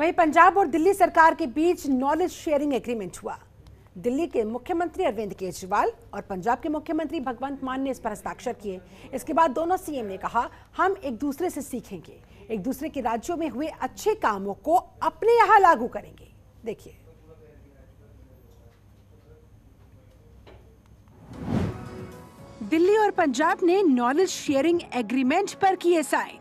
वहीं पंजाब और दिल्ली सरकार के बीच नॉलेज शेयरिंग एग्रीमेंट हुआ। दिल्ली के मुख्यमंत्री अरविंद केजरीवाल और पंजाब के मुख्यमंत्री भगवंत मान ने इस पर हस्ताक्षर किए। इसके बाद दोनों सीएम ने कहा, हम एक दूसरे से सीखेंगे, एक दूसरे के राज्यों में हुए अच्छे कामों को अपने यहां लागू करेंगे। देखिए, दिल्ली और पंजाब ने नॉलेज शेयरिंग एग्रीमेंट पर किए साइन।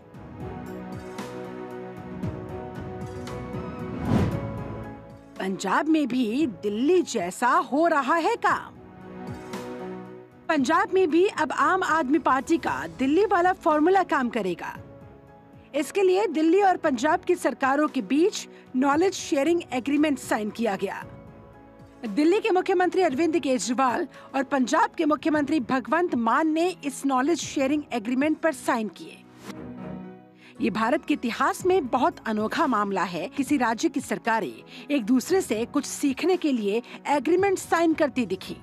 पंजाब में भी दिल्ली जैसा हो रहा है काम। पंजाब में भी अब आम आदमी पार्टी का दिल्ली वाला फॉर्मूला काम करेगा। इसके लिए दिल्ली और पंजाब की सरकारों के बीच नॉलेज शेयरिंग एग्रीमेंट साइन किया गया। दिल्ली के मुख्यमंत्री अरविंद केजरीवाल और पंजाब के मुख्यमंत्री भगवंत मान ने इस नॉलेज शेयरिंग एग्रीमेंट पर साइन किए। ये भारत के इतिहास में बहुत अनोखा मामला है। किसी राज्य की सरकारें एक दूसरे से कुछ सीखने के लिए एग्रीमेंट साइन करती दिखी।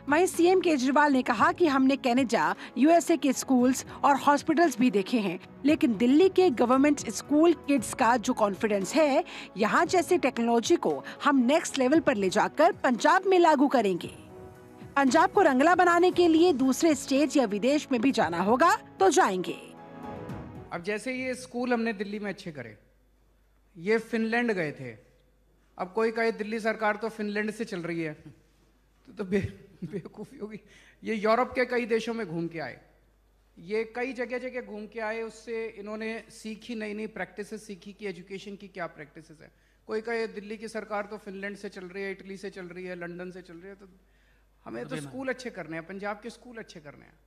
वहीं सीएम केजरीवाल ने कहा कि हमने कनाडा, यूएसए के स्कूल्स और हॉस्पिटल्स भी देखे हैं, लेकिन दिल्ली के गवर्नमेंट स्कूल किड्स का जो कॉन्फिडेंस है, यहाँ जैसी टेक्नोलॉजी को हम नेक्स्ट लेवल पर ले जाकर पंजाब में लागू करेंगे। पंजाब को रंगला बनाने के लिए दूसरे स्टेट या विदेश में भी जाना होगा तो जाएंगे। अब जैसे ये स्कूल हमने दिल्ली में अच्छे करे, ये फिनलैंड गए थे। अब कोई कहे दिल्ली सरकार तो फिनलैंड से चल रही है, तो बेवकूफ़ी होगी। ये यूरोप के कई देशों में घूम के आए, ये कई जगह जगह घूम के आए। उससे इन्होंने सीखी, नई नई प्रैक्टिसेस सीखी कि एजुकेशन की क्या प्रैक्टिसेस है। कोई कहे दिल्ली की सरकार तो फिनलैंड से चल रही है, इटली से चल रही है, लंदन से चल रही है। तो हमें तो स्कूल अच्छे करने हैं, पंजाब के स्कूल अच्छे करने हैं।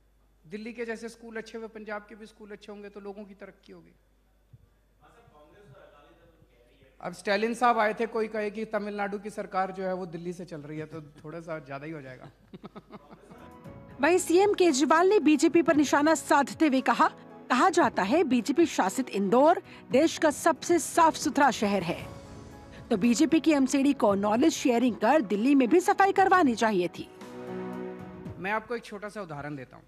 दिल्ली के जैसे स्कूल अच्छे हुए, पंजाब के भी स्कूल अच्छे होंगे तो लोगों की तरक्की होगी। अब स्टालिन साहब आए थे, कोई कहे कि तमिलनाडु की सरकार जो है वो दिल्ली से चल रही है, तो थोड़ा सा ज्यादा ही हो जाएगा। वहीं सीएम केजरीवाल ने बीजेपी पर निशाना साधते हुए कहा जाता है बीजेपी शासित इंदौर देश का सबसे साफ सुथरा शहर है, तो बीजेपी की एमसीडी को नॉलेज शेयरिंग कर दिल्ली में भी सफाई करवानी चाहिए थी। मैं आपको एक छोटा सा उदाहरण देता हूँ।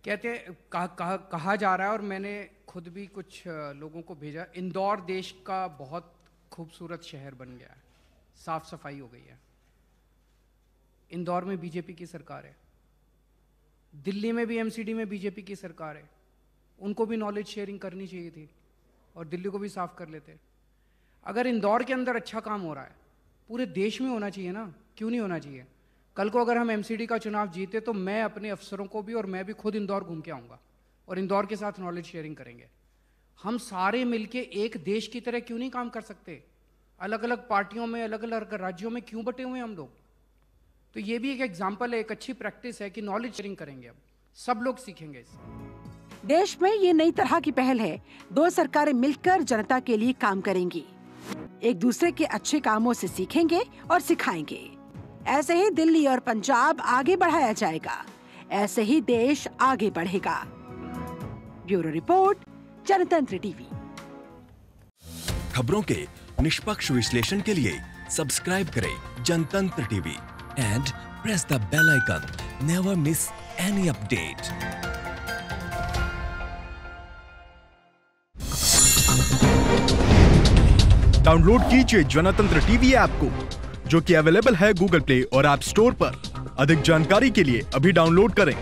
कहते कहा जा रहा है, और मैंने खुद भी कुछ लोगों को भेजा, इंदौर देश का बहुत खूबसूरत शहर बन गया है, साफ सफाई हो गई है। इंदौर में बीजेपी की सरकार है, दिल्ली में भी एमसीडी में बीजेपी की सरकार है। उनको भी नॉलेज शेयरिंग करनी चाहिए थी और दिल्ली को भी साफ कर लेते। अगर इंदौर के अंदर अच्छा काम हो रहा है, पूरे देश में होना चाहिए ना, क्यों नहीं होना चाहिए? कल को अगर हम एमसीडी का चुनाव जीते तो मैं अपने अफसरों को भी और मैं भी खुद इंदौर घूम के आऊँगा और इंदौर के साथ नॉलेज शेयरिंग करेंगे। हम सारे मिलके एक देश की तरह क्यों नहीं काम कर सकते? अलग अलग पार्टियों में, अलग अलग राज्यों में क्यों बटे हुए हैं हम लोग? तो ये भी एक एग्जाम्पल है, एक अच्छी प्रैक्टिस है कि नॉलेज शेयरिंग करेंगे, अब सब लोग सीखेंगे इससे। देश में ये नई तरह की पहल है। दो सरकारें मिलकर जनता के लिए काम करेंगी, एक दूसरे के अच्छे कामों से सीखेंगे और सिखाएंगे। ऐसे ही दिल्ली और पंजाब आगे बढ़ाया जाएगा, ऐसे ही देश आगे बढ़ेगा। Bureau report, Jantantra TV. खबरों के निष्पक्ष विश्लेषण के लिए सब्सक्राइब करें Jantantra TV and press the bell icon. Never miss any update. Download कीजिए जनतंत्र टीवी ऐप को, जो कि अवेलेबल है गूगल प्ले और ऐप स्टोर पर। अधिक जानकारी के लिए अभी डाउनलोड करें।